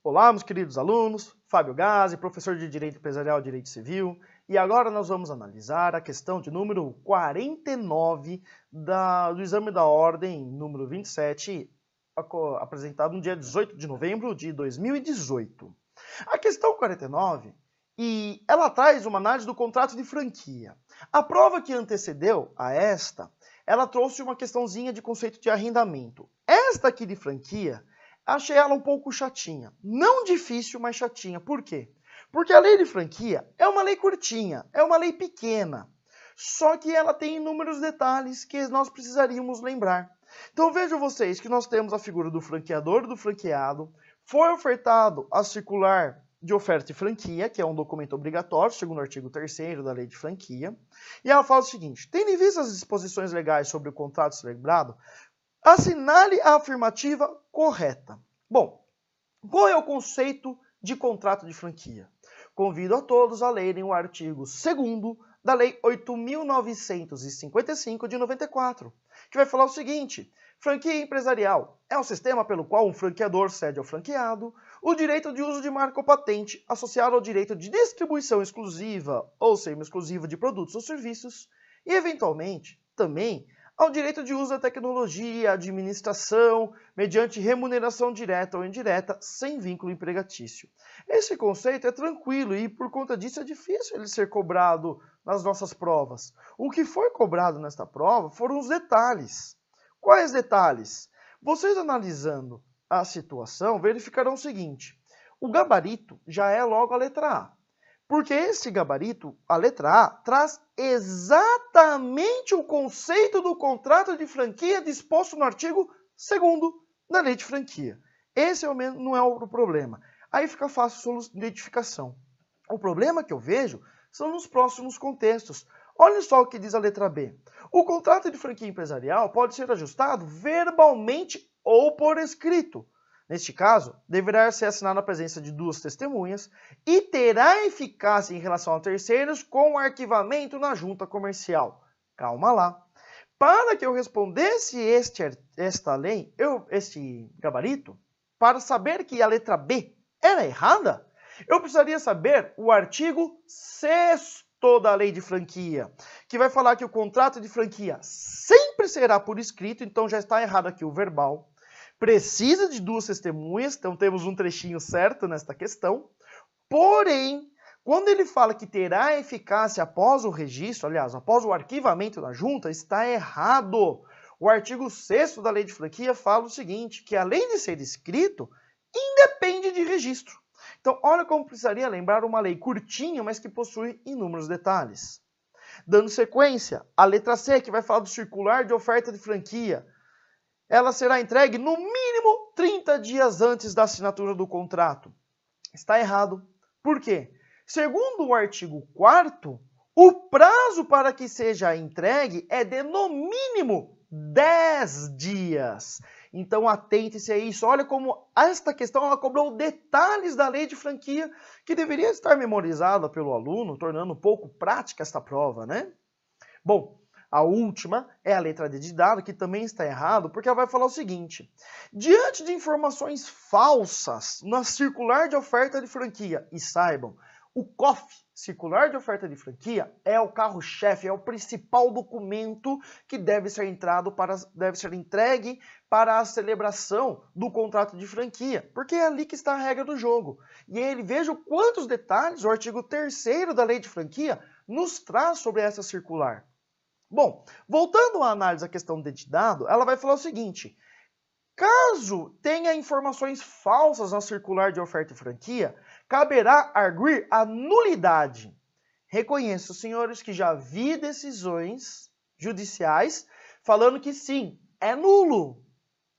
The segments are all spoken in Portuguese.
Olá, meus queridos alunos, Fábio Gazzi, professor de Direito Empresarial e Direito Civil, e agora nós vamos analisar a questão de número 49 do exame da ordem número 27, apresentado no dia 18 de novembro de 2018. A questão 49, e ela traz uma análise do contrato de franquia. A prova que antecedeu a esta, ela trouxe uma questãozinha de conceito de arrendamento. Esta aqui de franquia, achei ela um pouco chatinha. Não difícil, mas chatinha. Por quê? Porque a lei de franquia é uma lei curtinha, é uma lei pequena. Só que ela tem inúmeros detalhes que nós precisaríamos lembrar. Então vejam vocês que nós temos a figura do franqueador e do franqueado. Foi ofertado a circular de oferta e franquia, que é um documento obrigatório, segundo o artigo 3º da lei de franquia. E ela fala o seguinte: tendo em vista as disposições legais sobre o contrato celebrado, assinale a afirmativa correta. Bom, qual é o conceito de contrato de franquia? Convido a todos a lerem o artigo 2º da Lei 8.955 de 94, que vai falar o seguinte: franquia empresarial é um sistema pelo qual um franqueador cede ao franqueado o direito de uso de marca ou patente associado ao direito de distribuição exclusiva ou semi-exclusiva de produtos ou serviços e, eventualmente, também ao direito de uso da tecnologia, administração, mediante remuneração direta ou indireta, sem vínculo empregatício. Esse conceito é tranquilo e, por conta disso, é difícil ele ser cobrado nas nossas provas. O que foi cobrado nesta prova foram os detalhes. Quais detalhes? Vocês analisando a situação verificarão o seguinte: o gabarito já é logo a letra A. Porque esse gabarito, a letra A, traz exatamente o conceito do contrato de franquia disposto no artigo 2º da lei de franquia. Esse não é o problema. Aí fica fácil a identificação. O problema que eu vejo são nos próximos contextos. Olha só o que diz a letra B. O contrato de franquia empresarial pode ser ajustado verbalmente ou por escrito. Neste caso, deverá ser assinado na presença de duas testemunhas e terá eficácia em relação a terceiros com o arquivamento na junta comercial. Calma lá. Para que eu respondesse este gabarito, para saber que a letra B era errada, eu precisaria saber o artigo 6º da lei de franquia, que vai falar que o contrato de franquia sempre será por escrito, então já está errado aqui o verbal. Precisa de duas testemunhas, então temos um trechinho certo nesta questão. Porém, quando ele fala que terá eficácia após o registro, aliás, após o arquivamento da junta, está errado. O artigo 6º da lei de franquia fala o seguinte, que além de ser escrito, independe de registro. Então, olha como precisaria lembrar uma lei curtinha, mas que possui inúmeros detalhes. Dando sequência, a letra C, que vai falar do circular de oferta de franquia. Ela será entregue no mínimo 30 dias antes da assinatura do contrato. Está errado. Por quê? Segundo o artigo 4º, o prazo para que seja entregue é de no mínimo 10 dias. Então atente-se a isso. Olha como esta questão ela cobrou detalhes da lei de franquia que deveria estar memorizada pelo aluno, tornando um pouco prática esta prova, né? Bom, a última é a letra D de dado, que também está errado, porque ela vai falar o seguinte: diante de informações falsas na circular de oferta de franquia, e saibam, o COF, circular de oferta de franquia, é o carro-chefe, é o principal documento que deve ser entregue para a celebração do contrato de franquia, porque é ali que está a regra do jogo. E ele, veja quantos detalhes o artigo 3º da lei de franquia nos traz sobre essa circular. Bom, voltando à análise da questão de dado, ela vai falar o seguinte: caso tenha informações falsas na circular de oferta e franquia, caberá arguir a nulidade. Reconheço, senhores, que já vi decisões judiciais falando que sim, é nulo.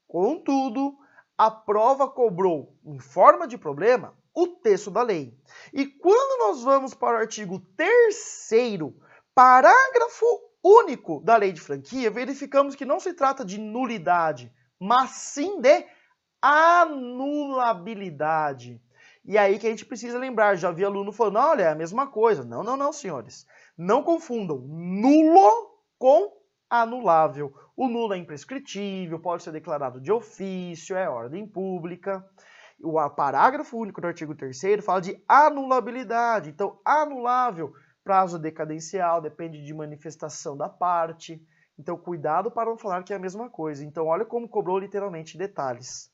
Contudo, a prova cobrou, em forma de problema, o texto da lei. E quando nós vamos para o artigo 3º, parágrafo único da lei de franquia, verificamos que não se trata de nulidade, mas sim de anulabilidade. E aí que a gente precisa lembrar, já vi aluno falando, olha, é a mesma coisa. Não, não, não, senhores. Não confundam nulo com anulável. O nulo é imprescritível, pode ser declarado de ofício, é ordem pública. O parágrafo único do artigo 3º fala de anulabilidade. Então, anulável, prazo decadencial, depende de manifestação da parte. Então, cuidado para não falar que é a mesma coisa. Então, olha como cobrou literalmente detalhes.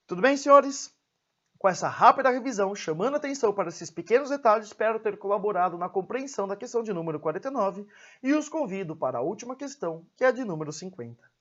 Tudo bem, senhores? Com essa rápida revisão, chamando atenção para esses pequenos detalhes, espero ter colaborado na compreensão da questão de número 49 e os convido para a última questão, que é a de número 50.